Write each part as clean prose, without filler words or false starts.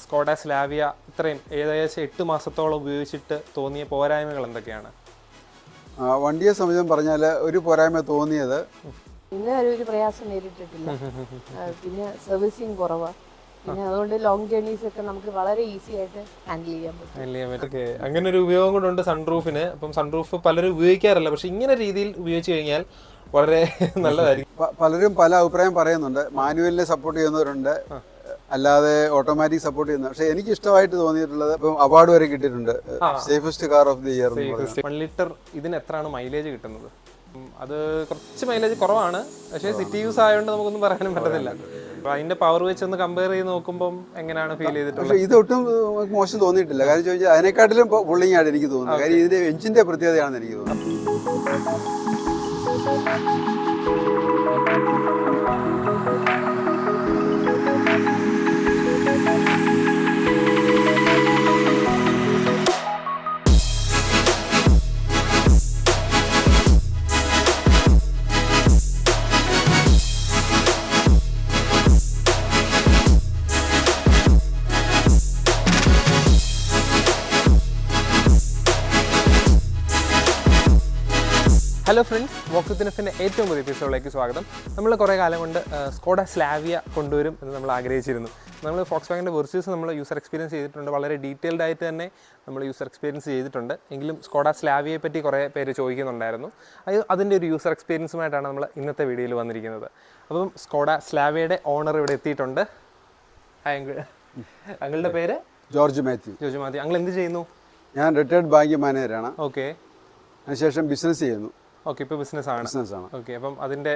Skoda Slavia ഇത്രയും ഏകദേശം 8 മാസത്തോളം ഉപയോഗിച്ചിട്ട് തോന്നിയ പോരായ്മകൾ എന്തൊക്കെയാണ്? വണ്ടിയെ സംബന്ധിച്ച് പറഞ്ഞാൽ ഒരു പോരായ്മ തോന്നിയത് പിന്നെ ഒരു പ്രയാസം നേരിട്ടിട്ടില്ല. പിന്നെ സർവീസിങ് കുറവാണ്. പിന്നെ അതുകൊണ്ട് ലോങ് ജേർണീസ് ഒക്കെ നമുക്ക് വളരെ ഈസി ആയിട്ട് ഹാൻഡിൽ ചെയ്യാൻ പറ്റും. അങ്ങനെ ഒരു ഉപയോഗം കൂടെ ഉണ്ട് സൺറൂഫിന്. അപ്പം സൺറൂഫ് പലരും ഉപയോഗിക്കാറില്ല, പക്ഷെ ഇങ്ങനെ രീതിയിൽ ഉപയോഗിച്ച് കഴിഞ്ഞാൽ വളരെ നല്ലതായിരിക്കും. പലരും പല അഭിപ്രായം പറയുന്നുണ്ട്. മാനുവലിനെ സപ്പോർട്ട് ചെയ്യുന്നവരുണ്ട്, അല്ലാതെ ഓട്ടോമാറ്റിക് സപ്പോർട്ട് ചെയ്യുന്നത്. പക്ഷെ എനിക്ക് ഇഷ്ടമായിട്ട് തോന്നിയിട്ടുള്ളത് ഇപ്പം അവാർഡ് വരെ കിട്ടിയിട്ടുണ്ട്, safest car of the year. 1 litre ഇതിന് എത്രയാണ് മൈലേജ് കിട്ടുന്നത്? അത് കുറച്ച് മൈലേജ് കുറവാണ്, പക്ഷേ സിറ്റി യൂസ് ആയതുകൊണ്ട് നമുക്കൊന്നും പറയാനും പറ്റത്തില്ല. അതിന്റെ പവർ വെച്ച് ഒന്ന് കമ്പയർ ചെയ്ത് നോക്കുമ്പോൾ എങ്ങനെയാണ് ഫീൽ ചെയ്തിട്ടുള്ളത്? ഇതൊട്ടും മോശം തോന്നിയിട്ടില്ല. കാര്യം ചോദിച്ചാൽ അതിനെക്കാട്ടിലും പുള്ളിങ് ആയിട്ട് എനിക്ക് തോന്നുന്നത്. കാര്യം ഇതിന്റെ എഞ്ചിന്റെ പ്രത്യേകതയാണെന്ന് എനിക്ക് തോന്നുന്നത്. ഹലോ ഫ്രണ്ട്സ്, വോക്കത്തിനഫിൻ്റെ ഏറ്റവും പുതിയ എപ്പിസോഡിലേക്ക് സ്വാഗതം. നമ്മൾ കുറേ കാലം കൊണ്ട് സ്കോഡ സ്ലാവിയ കൊണ്ടുവരും എന്ന് നമ്മൾ ആഗ്രഹിച്ചിരുന്നു. നമ്മൾ ഫോക്സ്വാഗൻ്റെ വെർച്യൂസ് നമ്മൾ യൂസർ എക്സ്പീരിയൻസ് ചെയ്തിട്ടുണ്ട്, വളരെ ഡീറ്റെയിൽഡ് ആയിട്ട് തന്നെ നമ്മൾ യൂസർ എക്സ്പീരിയൻസ് ചെയ്തിട്ടുണ്ട്. എങ്കിലും സ്കോഡ സ്ലാവിയയെ പറ്റി കുറേ പേര് ചോദിക്കുന്നുണ്ടായിരുന്നു. അതിൻ്റെ ഒരു യൂസർ എക്സ്പീരിയൻസുമായിട്ടാണ് നമ്മൾ ഇന്നത്തെ വീഡിയോയിൽ വന്നിരിക്കുന്നത്. അപ്പം സ്കോഡ സ്ലാവിയയുടെ ഓണർ ഇവിടെ എത്തിയിട്ടുണ്ട്. അങ്ങളുടെ പേര് ജോർജ് മാത്യു. അങ്ങൾ എന്ത് ചെയ്യുന്നു? ഞാൻ റിട്ടയർഡ് ബാങ്ക് മാനേജറാണ്. ഓക്കെ. അതിനുശേഷം ബിസിനസ് ചെയ്യുന്നു. ഓക്കെ, ഇപ്പോൾ ബിസിനസ്സാണ്. ഓക്കെ, അപ്പം അതിൻ്റെ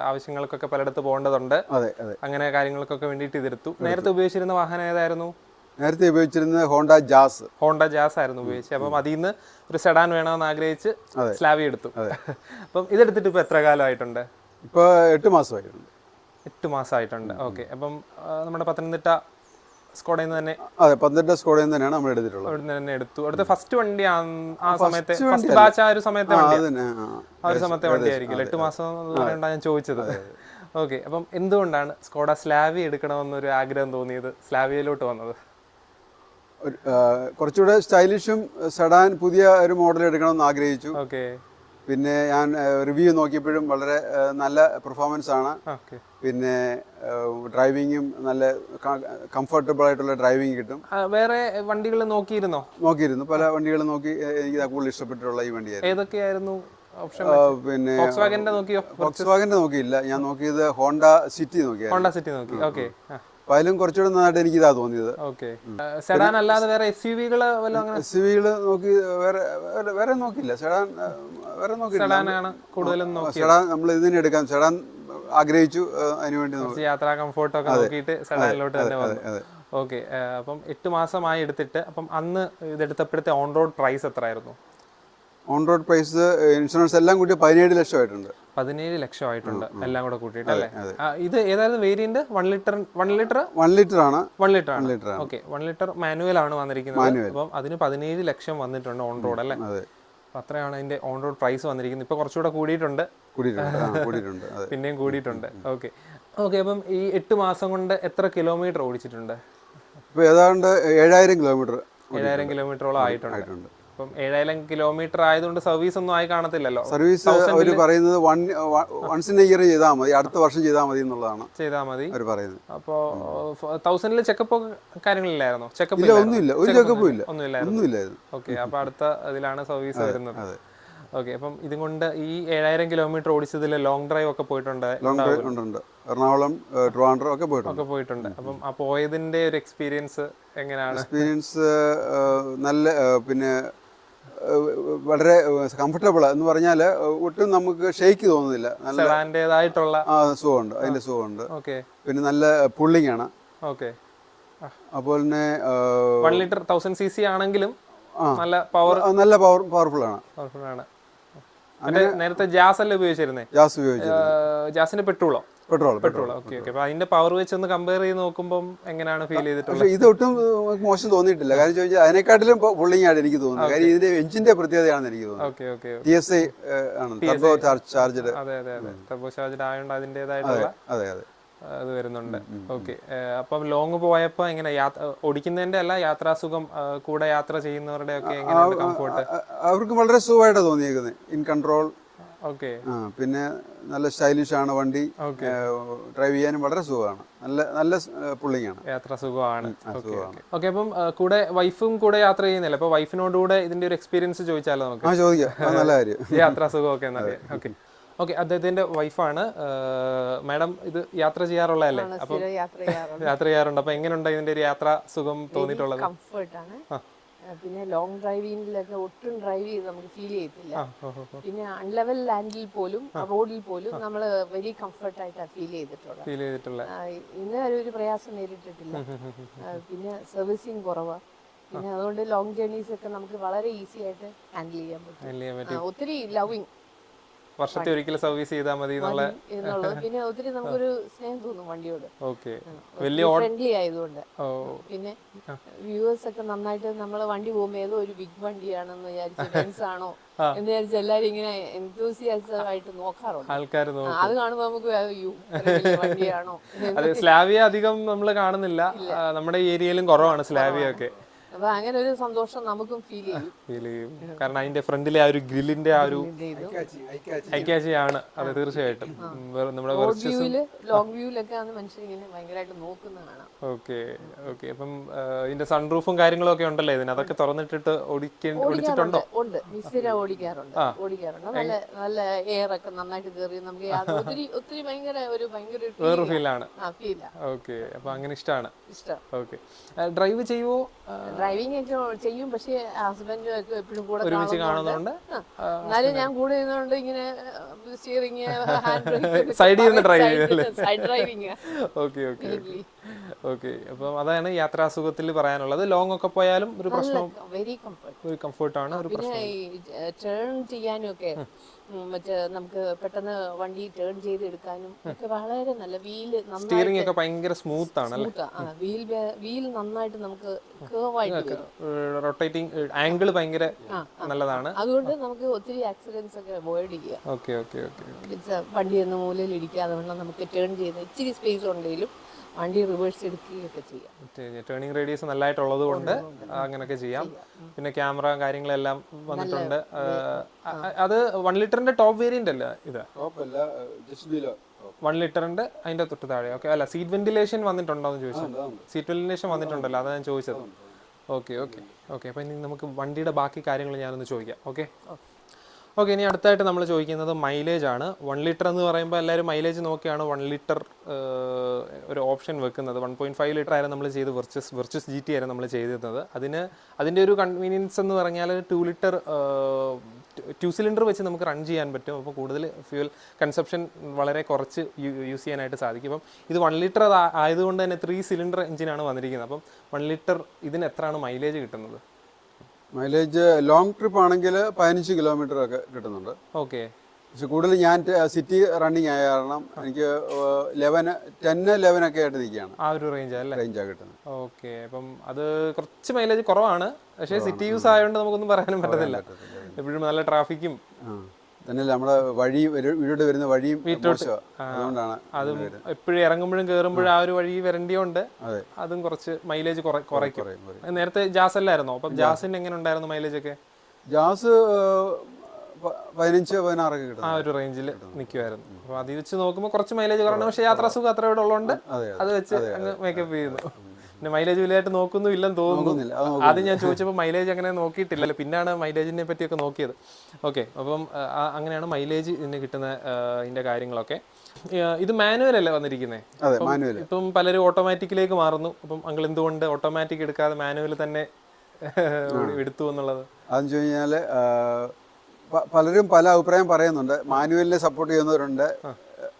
ആവശ്യങ്ങൾക്കൊക്കെ പലയിടത്ത് പോകേണ്ടതുണ്ട്. അതെ അതെ, അങ്ങനെ കാര്യങ്ങൾക്കൊക്കെ വേണ്ടിയിട്ട് ഇതെടുത്തു. നേരത്തെ ഉപയോഗിച്ചിരുന്ന വാഹനം ഏതായിരുന്നു? നേരത്തെ ഉപയോഗിച്ചിരുന്നത് ഹോണ്ട ജാസ് ആയിരുന്നു ഉപയോഗിച്ചത്. അപ്പം അതിൽ നിന്ന് ഒരു സെഡാൻ വേണമെന്ന് ആഗ്രഹിച്ച് സ്ലാവിയ എടുത്തു. അപ്പം ഇതെടുത്തിട്ട് ഇപ്പോൾ എത്ര കാലമായിട്ടുണ്ട്? ഇപ്പോൾ 8 മാസമായിട്ടുണ്ട്. 8 മാസമായിട്ടുണ്ട്. ഓക്കെ. അപ്പം നമ്മുടെ പത്തനംതിട്ട സ്കോഡയിൽ നിന്ന് തന്നെ? അതെ, പത്തനംതിട്ട സ്കോഡയിൽ നിന്ന് തന്നെയാണ് നമ്മൾ എടുത്തിട്ടുള്ളത്. അവിടെ നിന്ന് തന്നെ എടുത്തു. അടുത്ത ഫസ്റ്റ് വണ്ടി ആ സമയത്തെ ഫസ്റ്റ് ബാച്ച് ആ ഒരു സമയത്തെ വണ്ടി ആയിരിക്കും. 8 മാസം ഞാൻ ചോദിച്ചത്. ഓക്കെ. അപ്പം എന്തുകൊണ്ടാണ് സ്കോഡ സ്ലാവിയ എടുക്കണമെന്നൊരു ആഗ്രഹം തോന്നിയത്, സ്ലാവിയയിലോട്ട് വന്നത്? കുറച്ചുകൂടെ സ്റ്റൈലിഷും സെഡാൻ പുതിയ ഒരു മോഡൽ എടുക്കണമെന്ന് ആഗ്രഹിച്ചു. ഓക്കെ. പിന്നെ ഞാൻ റിവ്യൂ നോക്കിയപ്പോഴും വളരെ നല്ല പെർഫോമൻസ് ആണ്. പിന്നെ ഡ്രൈവിങ്ങും നല്ല കംഫർട്ടബിൾ ആയിട്ടുള്ള ഡ്രൈവിംഗ് കിട്ടും. വേറെ വണ്ടികൾ നോക്കിയിരുന്നു? പല വണ്ടികൾ നോക്കി. എനിക്ക് കൂടുതൽ ഇഷ്ടപ്പെട്ടിട്ടുള്ള ഈ വണ്ടിയായിരുന്നു. ഏതൊക്കെയായിരുന്നു ഓപ്ഷൻ? പിന്നെ ഫോക്സ്വാഗന്റെ നോക്കിയില്ല, ഞാൻ നോക്കിയത് ഹോണ്ട സിറ്റി നോക്കി. ഓക്കെ. അപ്പൊ അതിലും കുറച്ചുകൂടെ നന്നായിട്ട് എനിക്ക് ഇതാ തോന്നിയത്. സെഡാൻ അല്ലാതെ വേറെ SUV-കൾ നോക്കി വേറെ നോക്കില്ല. സെഡാൻ വേറെ നോക്കിയില്ല. സെഡാൻ നമ്മൾ ഇതിനെ എടുക്കാം. സെഡാൻ ആഗ്രഹിച്ചു, അതിനുവേണ്ടി യാത്രാ കംഫോർട്ടൊക്കെ നോക്കിയിട്ട് സെഡാനിലോട്ട് തന്നെ വന്നു. ഓക്കെ. അപ്പം 8 മാസമായി എടുത്തിട്ട്. അപ്പം അന്ന് ഇതെടുത്തപ്പോഴത്തെ ഓൺ റോഡ് പ്രൈസ് എത്രയായിരുന്നു? ഓൺ റോഡ് പ്രൈസ് ഇൻഷുറൻസ് എല്ലാം കൂടി 17 ലക്ഷമായിട്ടുണ്ട്. 17 ലക്ഷമായിട്ടുണ്ട് എല്ലാം കൂടെ കൂട്ടിയിട്ട് അല്ലേ? ഇത് ഏതായിരുന്നു വേരിയന്റ്? 1 ലിറ്റർ ആണ്. ഓക്കെ. 1 ലിറ്റർ മാനുവൽ ആണ് വന്നിരിക്കുന്നത്. അപ്പം അതിന് 17 ലക്ഷം വന്നിട്ടുണ്ട് ഓൺ റോഡ് അല്ലേ? അത്രയാണ് അതിന്റെ ഓൺ റോഡ് പ്രൈസ് വന്നിരിക്കുന്നത്. ഇപ്പൊ കുറച്ചുകൂടെ കൂടിയിട്ടുണ്ട്. പിന്നെയും കൂടിയിട്ടുണ്ട്. ഓക്കെ. അപ്പം ഈ 8 മാസം കൊണ്ട് എത്ര കിലോമീറ്റർ ഓടിച്ചിട്ടുണ്ട്? ഇപ്പൊ ഏതാണ്ട് 7000 കിലോമീറ്റർ. 7000 കിലോമീറ്ററോളം ആയിട്ടുണ്ട്. അപ്പം 7000 കിലോമീറ്റർ ആയതുകൊണ്ട് സർവീസ് ഒന്നും ആയി കാണത്തില്ലല്ലോ. സർവീസ് അവർ പറയുന്നത് വൺസ് ഇൻ എ ഇയർ ചെയ്താൽ മതി, അടുത്ത വർഷം ചെയ്താൽ മതി എന്നുള്ളതാണ് അവർ പറയുന്നത്. അപ്പോ 1000 ചെക്കപ്പ് കാര്യങ്ങളില്ലായിരുന്നോ? ഒന്നുമില്ല, ഒരു ചെക്കപ്പും ഇല്ല, ഒന്നുമില്ലായിരുന്നു. ഓക്കെ. അപ്പൊ അടുത്ത ഇതിലാണ് സർവീസ് വരുന്നത്. ഓക്കെ. അപ്പം ഇതും കൊണ്ട് ഈ 7000 കിലോമീറ്റർ ഓടിച്ചതിൽ ലോങ് ഡ്രൈവ് ഒക്കെ പോയിട്ടുണ്ട്? എറണാകുളം, ട്രിവാൻഡ്രം ഒക്കെ പോയിട്ടുണ്ട്. അപ്പം ആ പോയതിന്റെ ഒരു എക്സ്പീരിയൻസ് എങ്ങനെയാണ്? എക്സ്പീരിയൻസ് നല്ല, പിന്നെ വളരെ കംഫർട്ടബിൾ എന്ന് പറഞ്ഞാൽ ഒട്ടും നമുക്ക് ഷെയ്ക്ക് തോന്നുന്നില്ല. അതിൻ്റെതായിട്ടുള്ള സുഖമുണ്ട്, അതിന്റെ സുഖമുണ്ട്. പിന്നെ നല്ല പുള്ളിങ് ആണ്. ഓക്കെ. അപ്പോൾ തന്നെ 1 ലിറ്റർ 1000 cc ആണെങ്കിലും നല്ല പവർഫുൾ ആണ്. നേരത്തെ ജാസ് അല്ലേ ഉപയോഗിച്ചിരുന്നേ? ജാസിന്റെ പെട്രോളോ? പെട്രോൾ. ഓക്കെ. അപ്പൊ അതിന്റെ പവർ വെച്ച് ഒന്ന് കമ്പയർ ചെയ്ത് നോക്കുമ്പോൾ എങ്ങനെയാണ് ഫീൽ ചെയ്തിട്ടുള്ളത്? ഇതൊട്ടും മോശം തോന്നിയിട്ടില്ല. കാര്യം ചോദിച്ചാൽ അതിനെക്കാട്ടിലും പുള്ളിങ് ആയിട്ട് എനിക്ക് തോന്നുന്നത്. കാര്യം ഇതിന്റെ എഞ്ചിന്റെ പ്രത്യേകതയാണെന്ന് എനിക്ക് തോന്നുന്നത്. TSI ആണ്, ടർബോ ചാർജ്ഡ്. ടർബോ ചാർജ്ഡ് ആയതുകൊണ്ട് അതിന്റേതായിട്ടുള്ള അത് വരുന്നുണ്ട്. ഓക്കെ, അപ്പം ലോങ് പോയപ്പോൾ എങ്ങനെ ഓടിക്കുന്നതിന്റെ അല്ല യാത്രാസുഖം, കൂടെ യാത്ര ചെയ്യുന്നവരുടെ ഒക്കെ എങ്ങനെയുണ്ട് കംഫോർട്ട്? അവർക്ക് വളരെ സുഖമായിട്ടാണ് തോന്നിയേക്കുന്നത്. In control. ഓക്കെ, പിന്നെ നല്ല സ്റ്റൈലിഷ് ആണ് വണ്ടി. ഡ്രൈവ് ചെയ്യാനും വളരെ സുഖമാണ്. നല്ല നല്ല പുള്ളിങ് ആണ്, യാത്ര സുഖമാണ്. ഓക്കെ, അപ്പം കൂടെ വൈഫും കൂടെ യാത്ര ചെയ്യുന്നില്ല, അപ്പൊ വൈഫിനോടുകൂടെ ഇതിന്റെ ഒരു എക്സ്പീരിയൻസ് ചോദിച്ചാലോ നമുക്ക്? ചോദിക്കാം, നല്ല കാര്യം. യാത്രാ സുഖമൊക്കെ എന്നറിയാം. ഓക്കെ ഓക്കെ, അദ്ദേഹത്തിന്റെ വൈഫാണ്. മാഡം ഇത് യാത്ര ചെയ്യാറുള്ളതല്ലേ? അപ്പം യാത്ര ചെയ്യാറുണ്ട്. അപ്പൊ എങ്ങനെയുണ്ട് ഇതിന്റെ ഒരു യാത്രാ സുഖം തോന്നിയിട്ടുള്ളത്? കംഫർട്ടാണ്. പിന്നെ ലോങ് ഡ്രൈവിംഗിലൊക്കെ ഒട്ടും ഡ്രൈവ് ചെയ്ത് നമുക്ക് ഫീൽ ചെയ്യത്തില്ല. പിന്നെ അൺലെവൽ ലാൻഡിൽ പോലും റോഡിൽ പോലും നമ്മൾ വെരി കംഫർട്ടായിട്ടാണ് ഫീൽ ചെയ്തിട്ടുള്ളത്. ഇന്ന് ഒരു പ്രയാസം നേരിട്ടിട്ടില്ല. പിന്നെ സർവീസിങ് കുറവാണ്. പിന്നെ അതുകൊണ്ട് ലോങ് ജേർണീസ് ഒക്കെ നമുക്ക് വളരെ ഈസി ആയിട്ട് ഹാൻഡിൽ ചെയ്യാൻ പറ്റും. ഒത്തിരി ലവിങ്, വർഷത്തെ ഒരിക്കൽ സർവീസ് ചെയ്താൽ മതി എന്നുള്ളത്. പിന്നെ ഒത്തിരി നമുക്കൊരു സ്നേഹം തോന്നും വണ്ടിയോട്. ഓക്കെ, ഫ്രണ്ട്ലി ആയതുകൊണ്ട്. പിന്നെ വ്യൂവേഴ്സ് ഒക്കെ നന്നായിട്ട് നമ്മൾ വണ്ടി പോകുമ്പോൾ ഏതോ ഒരു ബിഗ് വണ്ടിയാണെന്ന് വിചാരിച്ച് ബെൻസ് ആണോ എന്ന് വിചാരിച്ച് എല്ലാരും ഇങ്ങനെ എൻതൂസിയാസം ആയിട്ട് നോക്കാറുണ്ട്. ആൾക്കാർ അത് കാണുമ്പോൾ നമുക്ക് വണ്ടിയാണോ. അത് സ്ലാവിയ അധികം നമ്മൾ കാണുന്നില്ല, നമ്മുടെ ഏരിയയിലും കുറവാണ് സ്ലാവിയ ഒക്കെ. അപ്പൊ അങ്ങനെ ഒരു സന്തോഷം നമുക്കും ഫീൽ ചെയ്യും. കാരണം അതിന്റെ ഫ്രണ്ടിലെ ആ ഒരു ഗ്രില്ലിന്റെ ആ ഒരു ഐക്യാച്ചിയാണ് അത് തീർച്ചയായിട്ടും. നമ്മുടെ ലോങ് വ്യൂലൊക്കെ മനുഷ്യരിങ്ങനെ ഭയങ്കരമായിട്ട് നോക്കുന്ന കാണാം. ഓക്കെ ഓക്കെ, അപ്പം ഇതിന്റെ സൺറൂഫും കാര്യങ്ങളും ഒക്കെ ഉണ്ടല്ലോ ഇതിന്, അതൊക്കെ തുറന്നിട്ടിട്ട് ഓടിച്ചിട്ടുണ്ടോ? ഉണ്ട്, മിസ്സിര ഓടിക്കാറുണ്ട്. നല്ല നല്ല എയർ ഒക്കെ നന്നായിട്ട് കയറി നമുക്ക് ഒത്തിരി ഭയങ്കര ഒരു വേറൊരു ഫീലാണ്. ഓക്കെ, അപ്പൊ അങ്ങനെ ഇഷ്ടമാണ്. ഓക്കെ, ഡ്രൈവ് ചെയ്യുവോ? ഡ്രൈവിംഗ് ഒക്കെ ചെയ്യും, പക്ഷേ ഹസ്ബൻഡ് എപ്പോഴും കൂടെ ഒരുമിച്ച് കാണുന്നതുകൊണ്ട് എന്നാലും ഞാൻ കൂടെ ഇരുന്നുകൊണ്ട് ഇങ്ങനെ steering, side driving. Okay okay okay, അപ്പം അതാണ് യാത്രാസുഖത്തിൽ പറയാനുള്ളത്. ലോങ് ഒക്കെ പോയാലും ഒരു പ്രശ്നം, വെരി കംഫർട്ടാണ്. പിന്നെ ടേൺ ചെയ്യാനും ഒക്കെ മറ്റേ നമുക്ക് പെട്ടെന്ന് വണ്ടി ടേൺ ചെയ്ത് എടുക്കാനും ഒക്കെ വളരെ നല്ല. വീല് സ്റ്റിയറിംഗ് ഒക്കെ ഭയങ്കര സ്മൂത്ത് ആണ്. വീൽ നന്നായിട്ട് നമുക്ക് റൊട്ടേറ്റിംഗ് ആംഗിൾ ഭയങ്കര നല്ലതാണ്. അതുകൊണ്ട് നമുക്ക് ഒത്തിരി ആക്സിഡന്റ്സ് ഒക്കെ അവോയ്ഡ് ചെയ്യാം. ഓക്കെ ഓക്കെ ഓക്കെ, വണ്ടി ഒന്ന് മൂലയിൽ ഇടിക്കാതെ വേണം നമുക്ക് ടേൺ ചെയ്യുന്ന ഇച്ചിരി സ്പേസ് ഉണ്ടെങ്കിലും വണ്ടി റിവേഴ്സ് എടുക്കുകയൊക്കെ ചെയ്യാം. ടേണിംഗ് റേഡിയസ് നല്ലതായിട്ടുള്ളത് കൊണ്ട് അങ്ങനെയൊക്കെ ചെയ്യാം. പിന്നെ ക്യാമറ കാര്യങ്ങളെല്ലാം വന്നിട്ടുണ്ട്. അത് 1 ലിറ്ററിന്റെ ടോപ്പ് വേരിയന്റ് അല്ല ഇത്? 1 ലിറ്ററിന്റെ അതിന്റെ തൊട്ട് താഴെ. ഓക്കെ, അല്ല സീറ്റ് വെന്റിലേഷൻ വന്നിട്ടുണ്ടോ എന്ന് ചോദിച്ചത്? സീറ്റ് വെന്റിലേഷൻ വന്നിട്ടുണ്ടല്ലോ, അതാണ് ഞാൻ ചോദിച്ചത്. ഓക്കെ ഓക്കെ ഓക്കെ, അപ്പം ഇനി നമുക്ക് വണ്ടിയുടെ ബാക്കി കാര്യങ്ങൾ ഞാനൊന്ന് ചോദിക്കാം. ഓക്കെ ഓക്കെ, ഇനി അടുത്തായിട്ട് നമ്മൾ ചോദിക്കുന്നത് മൈലേജ് ആണ്. 1 ലിറ്റർ എന്ന് പറയുമ്പോൾ എല്ലാവരും മൈലേജ് നോക്കിയാണ് 1 ലിറ്റർ ഒരു ഓപ്ഷൻ വെക്കുന്നത്. 1.5 ലിറ്റർ ആയിരുന്നു നമ്മൾ ചെയ്ത് വെർച്ചസ് GT ആയിരുന്നു നമ്മൾ ചെയ്തിരുന്നത്. അതിൻ്റെ ഒരു കൺവീനിയൻസ് എന്ന് പറഞ്ഞാൽ 2 ലിറ്റർ 2 സിലിണ്ടർ വെച്ച് നമുക്ക് റൺ ചെയ്യാൻ പറ്റും. അപ്പോൾ കൂടുതൽ ഫ്യൂൽ കൺസപ്ഷൻ വളരെ കുറച്ച് യൂസ് ചെയ്യാനായിട്ട് സാധിക്കും. അപ്പം ഇത് 1 ലിറ്റർ ആയതുകൊണ്ട് തന്നെ 3 സിലിണ്ടർ എഞ്ചിനാണ് വന്നിരിക്കുന്നത്. അപ്പം 1 ലിറ്റർ ഇതിന് എത്രയാണ് മൈലേജ് കിട്ടുന്നത്? മൈലേജ് ലോങ് ട്രിപ്പ് ആണെങ്കിൽ 15 കിലോമീറ്റർ ഒക്കെ കിട്ടുന്നുണ്ട്. ഓക്കെ, പക്ഷെ കൂടുതൽ ഞാൻ സിറ്റി റണ്ണിങ് ആയ കാരണം എനിക്ക് 10-11 ഒക്കെ ആയിട്ട് നിൽക്കുകയാണ്. ആ ഒരു റേഞ്ചാണ് കിട്ടുന്നത്. ഓക്കെ, അപ്പം അത് കുറച്ച് മൈലേജ് കുറവാണ്. പക്ഷേ സിറ്റി യൂസ് ആയതുകൊണ്ട് നമുക്കൊന്നും പറയാനും പറ്റത്തില്ല. എപ്പോഴും നല്ല ട്രാഫിക്കും തന്നെയല്ല നമ്മുടെ വീടോട്ട് വരുന്ന വഴിയും അതുകൊണ്ടാണ്. അതും എപ്പോഴും ഇറങ്ങുമ്പോഴും കയറുമ്പോഴും ആ ഒരു വഴി വരണ്ടിയോണ്ട് അതും കുറച്ച് മൈലേജ് കുറയ്ക്കും. നേരത്തെ ജാസ് അല്ലായിരുന്നോ? അപ്പം ജാസിന് എങ്ങനെ ഉണ്ടായിരുന്നു മൈലേജ് ഒക്കെ? ജാസ് 15-16 ഒക്കെ കിട്ടും, ആ ഒരു റേഞ്ചിൽ നിൽക്കുമായിരുന്നു. അപ്പോൾ അത് വെച്ച് നോക്കുമ്പോൾ കുറച്ച് മൈലേജ് കുറവാണ്. പക്ഷേ യാത്രാസുഖം അത്ര ഇവിടെ ഉള്ളതുകൊണ്ട് അത് വെച്ച് അങ്ങ് മേക്കപ്പ് ചെയ്യുന്നു. പിന്നെ മൈലേജ് വലുതായിട്ട് നോക്കൊന്നും ഇല്ലെന്ന് തോന്നുന്നു. ആദ്യം ഞാൻ ചോദിച്ചപ്പോൾ മൈലേജ് അങ്ങനെ നോക്കിയിട്ടില്ലല്ലോ, പിന്നാണ് മൈലേജിനെ പറ്റിയൊക്കെ നോക്കിയത്. ഓക്കെ, അപ്പം അങ്ങനെയാണ് മൈലേജ് ഇതിന് കിട്ടുന്ന ഇതിൻ്റെ കാര്യങ്ങളൊക്കെ. ഇത് മാനുവൽ അല്ലേ വന്നിരിക്കുന്നത്? ഇപ്പം പലരും ഓട്ടോമാറ്റിക്കിലേക്ക് മാറുന്നു. അപ്പം അങ്ങൾ എന്തുകൊണ്ട് ഓട്ടോമാറ്റിക് എടുക്കാതെ മാനുവൽ തന്നെ എടുത്തു എന്നുള്ളത്? അതെന്ന് വെച്ച് കഴിഞ്ഞാൽ പലരും പല അഭിപ്രായം പറയുന്നുണ്ട്. മാനുവലിനെ സപ്പോർട്ട് ചെയ്യുന്നവരുണ്ട്,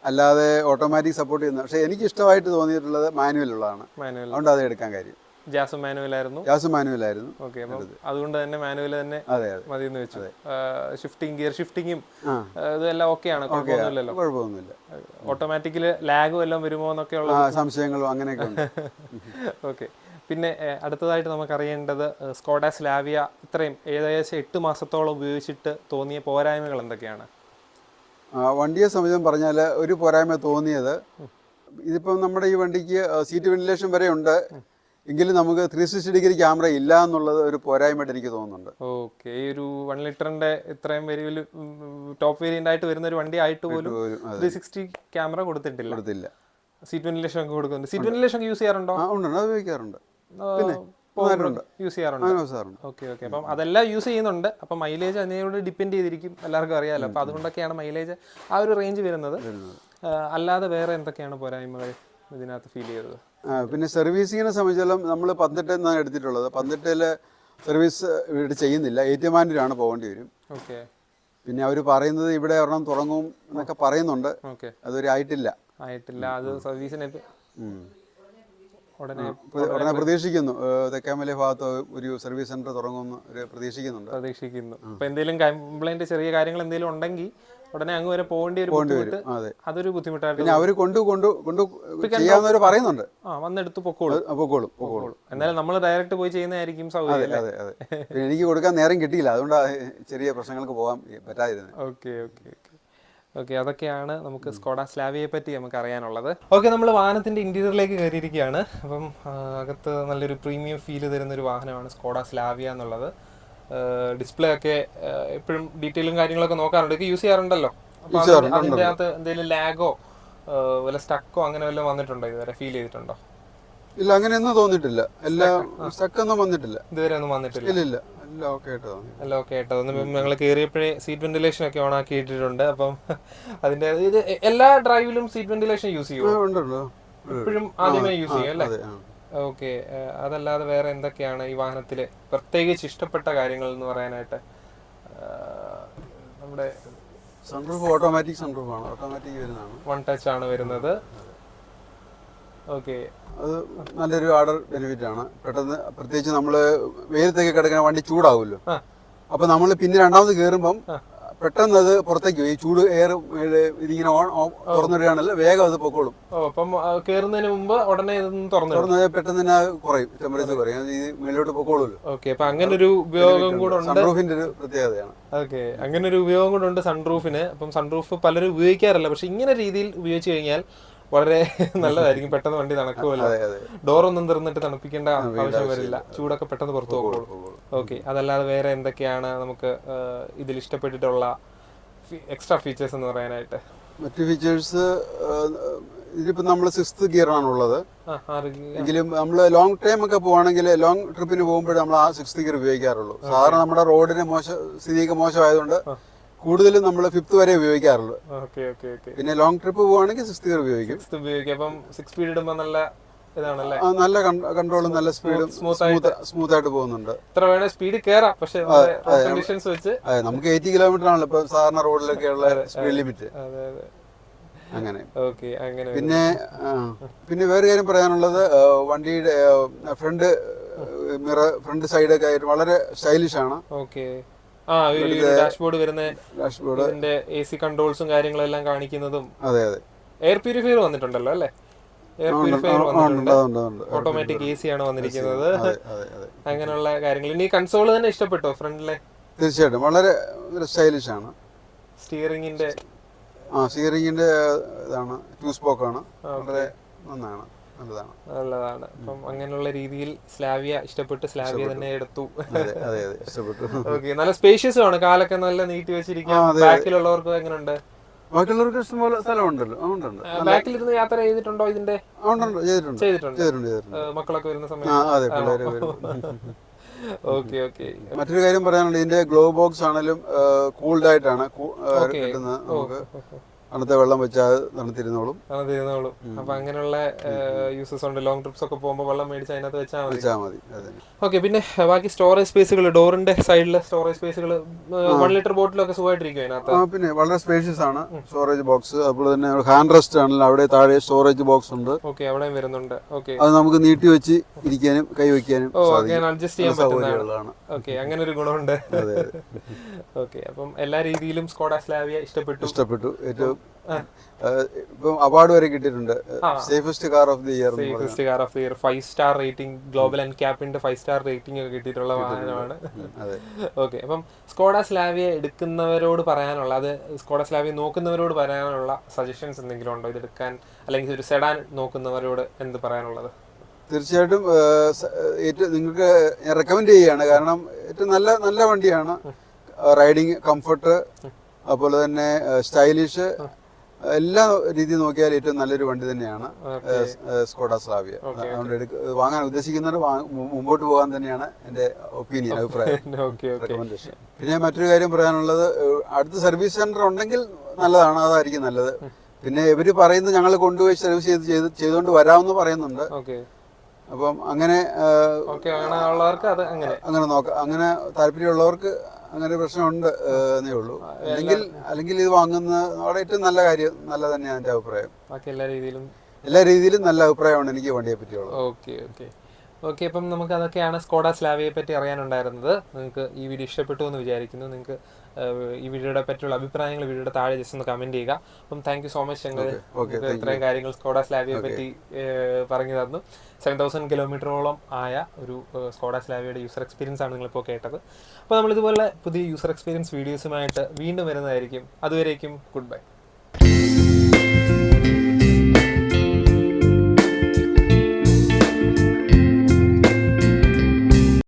അല്ലാതെ ഓട്ടോമാറ്റിക് സപ്പോർട്ട് ചെയ്യുന്നത്. പക്ഷേ എനിക്ക് ഇഷ്ടമായിട്ട് തോന്നിയിട്ടുള്ളത് മാനുവലുള്ളതാണ്. അതുകൊണ്ട് അത് എടുക്കാൻ കാര്യം. ജാസ് മാനുവലായിരുന്നു. ഓക്കെ, അപ്പം അതുകൊണ്ട് തന്നെ മാനുവൽ തന്നെ മതി എന്ന് വെച്ചു. ഷിഫ്റ്റിംഗ്, ഗിയർ ഷിഫ്റ്റിങ്ങും ഇതെല്ലാം ഓക്കെയാണ്, കുഴപ്പമൊന്നുമില്ല. ഓട്ടോമാറ്റിക്കിൽ ലാഗും എല്ലാം വരുമോ എന്നൊക്കെയുള്ള സംശയങ്ങളും അങ്ങനെയൊക്കെ ഉണ്ട്. ഓക്കെ, പിന്നെ അടുത്തതായിട്ട് നമുക്കറിയേണ്ടത് സ്കോഡ സ്ലാവിയ ഇത്രയും ഏകദേശം 8 മാസത്തോളം ഉപയോഗിച്ചിട്ട് തോന്നിയ പോരായ്മകൾ എന്തൊക്കെയാണ്? വണ്ടിയെ സംബന്ധിച്ച് പറഞ്ഞാൽ ഒരു പോരായ്മ തോന്നിയത് ഇതിപ്പം നമ്മുടെ ഈ വണ്ടിക്ക് സീറ്റ് വെന്റിലേഷൻ വരെ ഉണ്ട്, എങ്കിലും നമുക്ക് 360 ഡിഗ്രി ക്യാമറ ഇല്ല എന്നുള്ളത് ഒരു പോരായ്മയായിട്ട് എനിക്ക് തോന്നുന്നുണ്ട്. ഓക്കെ, ഈ ഒരു 1 ലിറ്ററിന്റെ ഇത്രയും വലിയ ടോപ്പ് വേരിയന്റ് ആയിട്ട് വരുന്ന ഒരു വണ്ടി ആയിട്ട് പോലും 360 ക്യാമറ കൊടുത്തിട്ടില്ല. സീറ്റ് വെന്റിലേഷൻ ഒക്കെ കൊടുക്കുന്നുണ്ട്. സീറ്റ് വെന്റിലേഷൻ യൂസ് ചെയ്യാറുണ്ടോ? ഉണ്ട്, അത് ഉപയോഗിക്കാറുണ്ട്. യൂസ് ചെയ്യാറുണ്ട്. ഓക്കെ ഓക്കെ, അപ്പം അതെല്ലാം യൂസ് ചെയ്യുന്നുണ്ട്. അപ്പം മൈലേജ് അതിനോട് ഡിപ്പെൻഡ് ചെയ്തിരിക്കും, എല്ലാവർക്കും അറിയാമല്ലോ. അപ്പം അതുകൊണ്ടൊക്കെയാണ് മൈലേജ് ആ ഒരു റേഞ്ച് വരുന്നത്. അല്ലാതെ വേറെ എന്തൊക്കെയാണ് പോരായ്മകൾ ഇതിനകത്ത് ഫീൽ ചെയ്തത്? പിന്നെ സർവീസിങ്ങിനെ സംബന്ധിച്ചാലും നമ്മൾ 18 എന്നാണ് എടുത്തിട്ടുള്ളത്. 18 സർവീസ് ഇവിടെ ചെയ്യുന്നില്ല, ഏറ്റുമാനൂരാണ് പോകേണ്ടി വരും. ഓക്കെ. പിന്നെ അവർ പറയുന്നത് ഇവിടെ ഒരെണ്ണം തുടങ്ങും എന്നൊക്കെ പറയുന്നുണ്ട്. ഓക്കെ, അതൊരു ആയിട്ടില്ല. അത് സർവീസിന് ഉടനെ പ്രതീക്ഷിക്കുന്നു. തെക്കാമലി ഭാഗത്ത് ഒരു സർവീസ് സെന്റർ തുടങ്ങുമെന്ന് പ്രതീക്ഷിക്കുന്നു. അപ്പൊ എന്തെങ്കിലും കംപ്ലൈന്റ്, ചെറിയ കാര്യങ്ങൾ എന്തെങ്കിലും ഉണ്ടെങ്കിൽ ഉടനെ അങ്ങ് വരെ പോകേണ്ടി വരും. അതൊരു ബുദ്ധിമുട്ടായിട്ട് പിന്നെ അവർ ചെയ്യാവുന്നവർ പറയുന്നുണ്ട്. വന്നെടുത്ത് പൊക്കോളും. എന്നാലും നമ്മൾ ഡയറക്റ്റ് പോയി ചെയ്യുന്നതായിരിക്കും സൗകര്യം. അതെ. പിന്നെ എനിക്ക് കൊടുക്കാൻ നേരം കിട്ടിയില്ല, അതുകൊണ്ടാണ് ചെറിയ പ്രശ്നങ്ങൾക്ക് പോകാൻ പറ്റാതിരുന്നത്. ഓക്കെ, അതൊക്കെയാണ് നമുക്ക് സ്കോഡ സ്ലാവിയെ പറ്റി നമുക്ക് അറിയാനുള്ളത്. ഓക്കെ, നമ്മൾ വാഹനത്തിന്റെ ഇന്റീരിയറിലേക്ക് കയറിയിരിക്കുകയാണ്. അപ്പം അകത്ത് നല്ലൊരു പ്രീമിയം ഫീൽ തരുന്ന ഒരു വാഹനമാണ് സ്കോഡ സ്ലാവിയ എന്നുള്ളത്. ഡിസ്പ്ലേ ഒക്കെ എപ്പോഴും ഡീറ്റെയിലും കാര്യങ്ങളൊക്കെ നോക്കാറുണ്ട്, യൂസ് ചെയ്യാറുണ്ടല്ലോ. അപ്പൊ അതിന്റെ അകത്ത് എന്തെങ്കിലും ലാഗോ വല്ല സ്റ്റക്കോ അങ്ങനെ വല്ലതും വന്നിട്ടുണ്ടോ? ഇതുവരെ ഫീൽ ചെയ്തിട്ടുണ്ടോ? ഇല്ല, അങ്ങനെയൊന്നും തോന്നിയിട്ടില്ല. സ്റ്റക്കൊന്നും വന്നിട്ടില്ല, ഇതുവരെ ഒന്നും വന്നിട്ടില്ല. ഇല്ല, എല്ലാം ഓക്കെ ആയിട്ടോ. ഞങ്ങൾ കയറിയപ്പോഴേ സീറ്റ് വെന്റിലേഷൻ ഒക്കെ ഓൺ ആക്കി ഇട്ടിട്ടുണ്ട്. അപ്പം അതിന്റെ ഇത് എല്ലാ ഡ്രൈവിലും സീറ്റ് വെന്റിലേഷൻ യൂസ് ചെയ്യുമോ? എപ്പോഴും ആദ്യമേ യൂസ് ചെയ്യും അല്ലേ? ഓക്കെ. അതല്ലാതെ വേറെ എന്തൊക്കെയാണ് ഈ വാഹനത്തില് പ്രത്യേകിച്ച് ഇഷ്ടപ്പെട്ട കാര്യങ്ങൾ എന്ന് പറയാനായിട്ട്? നമ്മുടെ സൺറൂഫ് ഓട്ടോമാറ്റിക് സൺറൂഫാണ്, ഓട്ടോമാറ്റിക് വരുന്നതാണ്. 1 ടച്ച് ആണ് വരുന്നത്. ഓക്കെ, അത് നല്ലൊരു ആർഡർ ബെനിഫിറ്റ് ആണ്. പെട്ടെന്ന് പ്രത്യേകിച്ച് നമ്മൾ വെയിലത്തേക്ക് കിടക്കുന്ന വണ്ടി ചൂടാവുമല്ലോ, അപ്പൊ നമ്മൾ പിന്നെ രണ്ടാമത് കയറുമ്പം പെട്ടെന്ന് അത് പുറത്തേക്ക് പോയി ചൂട് എയർ ഇതിങ്ങനെ തുറന്നിടുകയാണല്ലോ, വേഗം അത് പൊക്കോളും. കേറുന്നതിന് മുമ്പ് ഉടനെ തുറന്ന് പെട്ടെന്ന് തന്നെ കുറയും, ടെമ്പറേച്ചർ കുറയും, ഇത് മേലോട്ട് പൊക്കോളൂല്ലോ. ഓക്കെ, അപ്പൊ അങ്ങനെ ഒരു ഉപയോഗം കൂടെ ഉണ്ട്. സൺറൂഫിന്റെ ഒരു പ്രത്യേകതയാണ്. ഓക്കെ, അങ്ങനെ ഒരു ഉപയോഗം കൂടെ ഉണ്ട് സൺറൂഫിന്. അപ്പം സൺറൂഫ് പലരും ഉപയോഗിക്കാറില്ല, പക്ഷെ ഇങ്ങനെ രീതിയിൽ ഉപയോഗിച്ച് കഴിഞ്ഞാൽ വളരെ നല്ലതായിരിക്കും. പെട്ടെന്ന് വണ്ടി തണുക്കുമല്ലോ, ഡോറൊന്നും തുറന്നിട്ട് തണുപ്പിക്കേണ്ട ആവശ്യം വരില്ല, ചൂടൊക്കെ പെട്ടെന്ന് പുറത്തു പോകുള്ളൂ. ഓക്കെ, അതല്ലാതെ വേറെ എന്തൊക്കെയാണ് നമുക്ക് ഇതിൽ ഇഷ്ടപ്പെട്ടിട്ടുള്ള എക്സ്ട്രാ ഫീച്ചേഴ്സ് എന്ന് പറയാനായിട്ട്? മറ്റു ഫീച്ചേഴ്സ് ഇതിപ്പോ നമ്മൾ 6th ഗിയർ ആണുള്ളത്. എങ്കിലും നമ്മൾ ലോങ് ടൈം ഒക്കെ പോവാണെങ്കിൽ, ലോങ് ട്രിപ്പിന് പോകുമ്പോഴേ നമ്മൾ ആ 6th ഗിയർ ഉപയോഗിക്കാറുള്ളൂ. സാധാരണ നമ്മുടെ റോഡിന് സ്ഥിതിയൊക്കെ മോശമായതുകൊണ്ട് കൂടുതലും നമ്മൾ 5th വരെ ഉപയോഗിക്കാറുള്ളൂ. പിന്നെ ലോങ് ട്രിപ്പ് പോവാണെങ്കിൽ 6th ഗിയർ ഉപയോഗിക്കും. അപ്പം 6 സ്പീഡ് ഇടുമ്പോൾ നല്ല ഇതാണല്ലേ, നല്ല കൺട്രോളും നല്ല സ്പീഡും സ്മൂത്ത് ആയിട്ട് പോകുന്നുണ്ട്. ഇത്ര വേണേ സ്പീഡ് കയറാം, പക്ഷെ കണ്ടീഷൻസ് വെച്ച് നമുക്ക് 80 കിലോമീറ്റർ ആണല്ലോ ഇപ്പൊ സാധാരണ റോഡിലൊക്കെയുള്ള സ്പീഡ് ലിമിറ്റ്. അങ്ങനെ. പിന്നെ വേറെ കാര്യം പറയാനുള്ളത്, വണ്ടിയുടെ ഫ്രണ്ട് സൈഡൊക്കെ ആയിട്ട് വളരെ സ്റ്റൈലിഷ് ആണ്. ഡാഷ്ബോർഡ് വരുന്ന ഡാഷ്ബോർഡിന്റെ AC കൺട്രോൾസും കാര്യങ്ങളെല്ലാം കാണിക്കുന്നതും. അതെ, എയർ പ്യൂരിഫയർ വന്നിട്ടുണ്ടല്ലോ അല്ലേ? എയർ പ്യൂരിഫയർ വന്നിട്ടുണ്ട്, ഓട്ടോമാറ്റിക് AC ആണ് വന്നിരിക്കുന്നത്. അങ്ങനെയുള്ള കാര്യങ്ങൾ. ഇനി കൺസോൾ തന്നെ ഇഷ്ടപ്പെട്ടോ ഫ്രണ്ടിലെ? തീർച്ചയായിട്ടും വളരെ സ്റ്റൈലിഷ് ആണ്. സ്റ്റിയറിംഗിന്റെ ഇതാണ് 2 സ്പോക്കാണ്, വളരെ നല്ലതാണ്. അപ്പം അങ്ങനെയുള്ള രീതിയിൽ സ്ലാവിയ ഇഷ്ടപ്പെട്ടു, സ്ലാവിയ തന്നെ എടുത്തു. ഓക്കെ, നല്ല സ്പേഷ്യസ് ആണ്, കാലൊക്കെ നല്ല നീട്ടി വെച്ചിരിക്കാം. ബാക്കിലുള്ളവർക്ക് എങ്ങനെയുണ്ട്? ബാക്കിയുള്ളവർക്ക് ഇഷ്ടംപോലെ സ്ഥലമുണ്ടല്ലോ. ബാക്കിലിരുന്ന് യാത്ര ചെയ്തിട്ടുണ്ടോ? ഇതിന്റെ ചെയ്തിട്ടുണ്ട്. മക്കളൊക്കെ വരുന്ന സമയത്ത്. ഓക്കെ. മറ്റൊരു കാര്യം പറയാനുള്ളത്, ഇതിന്റെ ഗ്ലോ ബോക്സ് ആണെങ്കിലും കൂൾഡ് ആയിട്ടാണ് കിട്ടുന്നത്. നമുക്ക് തണുത്ത വെള്ളം വെച്ചാൽ തണുത്തിരുന്നോളും. അപ്പൊ അങ്ങനെയുള്ള യൂസസ് ഉണ്ട്. ലോങ് ട്രിപ്സ് ഒക്കെ പോകുമ്പോൾ വെള്ളം മേടിച്ച് അതിനകത്ത് വെച്ചാൽ മതി. ഓക്കെ, പിന്നെ ബാക്കി സ്റ്റോറേജ് സ്പേസുകൾ, ഡോറിന്റെ സൈഡിലെ സ്റ്റോറേജ് സ്പേസുകൾ 1 ലിറ്റർ ബോട്ടിലൊക്കെ സുഖമായിട്ടിരിക്കും അതിനകത്ത്. പിന്നെ വളരെ സ്പേഷ്യസ് ആണ് സ്റ്റോറേജ് ബോക്സ്. അതുപോലെ തന്നെ ഹാൻഡ് റെസ്റ്റ് ആണല്ലോ, അവിടെ താഴെ സ്റ്റോറേജ് ബോക്സ് ഉണ്ട്. ഓക്കെ, അവിടെയും വരുന്നുണ്ട്. ഓക്കെ, അത് നമുക്ക് നീട്ടി വെച്ച് ഇരിക്കാനും കൈ വെക്കാനും അഡ്ജസ്റ്റ് ചെയ്യാൻ പറ്റുന്നതാണ്. ഓക്കെ, അങ്ങനെ ഒരു ഗുണമുണ്ട്. ഓക്കെ, അപ്പം എല്ലാ രീതിയിലും സ്കോഡ സ്ലാവിയ ഇഷ്ടപ്പെട്ടു. ഏറ്റവും ഇപ്പം അവാർഡ് വരെ കിട്ടിയിട്ടുണ്ട്, safest car of the year. Safest car of the year, 5 star rating, global and ക്യാപ്പിന്റെ 5 സ്റ്റാർ റേറ്റിംഗ് ഒക്കെ കിട്ടിയിട്ടുള്ള വാഹനമാണ്. ഓക്കെ, അപ്പം സ്കോഡ സ്ലാവിയ എടുക്കുന്നവരോട് പറയാനുള്ള, അത് സ്കോഡ സ്ലാവിയ നോക്കുന്നവരോട് പറയാനുള്ള സജഷൻസ് എന്തെങ്കിലും ഉണ്ടോ ഇതെടുക്കാൻ, അല്ലെങ്കിൽ ഒരു സെഡാൻ നോക്കുന്നവരോട് എന്ത് പറയാനുള്ളത്? തീർച്ചയായിട്ടും ഏറ്റവും നിങ്ങൾക്ക് ഞാൻ റെക്കമെൻഡ് ചെയ്യുകയാണ്. കാരണം ഏറ്റവും നല്ല വണ്ടിയാണ്. റൈഡിങ് കംഫർട്ട്, അതുപോലെ തന്നെ സ്റ്റൈലിഷ്, എല്ലാ രീതിയിൽ നോക്കിയാൽ ഏറ്റവും നല്ലൊരു വണ്ടി തന്നെയാണ് സ്കോഡ സ്ലാവിയ. അതുകൊണ്ട് വാങ്ങാൻ ഉദ്ദേശിക്കുന്നവർ മുമ്പോട്ട് പോകാൻ തന്നെയാണ് എൻ്റെ ഒപ്പീനിയൻ, അഭിപ്രായം, റെക്കമെൻഡേഷൻ. പിന്നെ മറ്റൊരു കാര്യം പറയാനുള്ളത്, അടുത്ത സർവീസ് സെന്റർ ഉണ്ടെങ്കിൽ നല്ലതാണ്, അതായിരിക്കും നല്ലത്. പിന്നെ ഇവര് പറയുന്നത് ഞങ്ങൾ കൊണ്ടുപോയി സർവീസ് ചെയ്തുകൊണ്ട് വരാമെന്ന് പറയുന്നുണ്ട്. അപ്പം അങ്ങനെ നോക്കാം. അങ്ങനെ താല്പര്യമുള്ളവർക്ക് അങ്ങനെ പ്രശ്നമുണ്ട് എന്നേ ഉള്ളൂ. അല്ലെങ്കിൽ ഇത് വാങ്ങുന്നത് ഏറ്റവും നല്ല കാര്യം, നല്ല തന്നെയാണ് എൻ്റെ അഭിപ്രായം. എല്ലാ രീതിയിലും നല്ല അഭിപ്രായമാണ് എനിക്ക് വണ്ടിയെ പറ്റിയുള്ളത്. ഓക്കെ, അപ്പം നമുക്ക് അതൊക്കെയാണ് സ്കോഡ സ്ലാവിയെ പറ്റി അറിയാനുണ്ടായിരുന്നത്. നിങ്ങൾക്ക് ഈ വീഡിയോ ഇഷ്ടപ്പെട്ടു എന്ന് വിചാരിക്കുന്നു. നിങ്ങൾക്ക് ഈ വീഡിയോയുടെ പറ്റിയുള്ള അഭിപ്രായങ്ങൾ വീഡിയോയുടെ താഴെ ജസ്റ്റ് ഒന്ന് കമന്റ് ചെയ്യുക. അപ്പം താങ്ക് യു സോ മച്ച്. ഞങ്ങൾ ഇത്രയും കാര്യങ്ങൾ സ്കോഡ സ്ലാവിയെ പറ്റി പറഞ്ഞു തന്നു. 7000 കിലോമീറ്ററോളം ആയ ഒരു സ്കോഡ സ്ലാവിയയുടെ യൂസർ എക്സ്പീരിയൻസ് ആണ് നിങ്ങളിപ്പോൾ കേട്ടത്. അപ്പോൾ നമ്മളിതുപോലെ പുതിയ യൂസർ എക്സ്പീരിയൻസ് വീഡിയോസുമായിട്ട് വീണ്ടും വരുന്നതായിരിക്കും. അതുവരേക്കും ഗുഡ് ബൈ.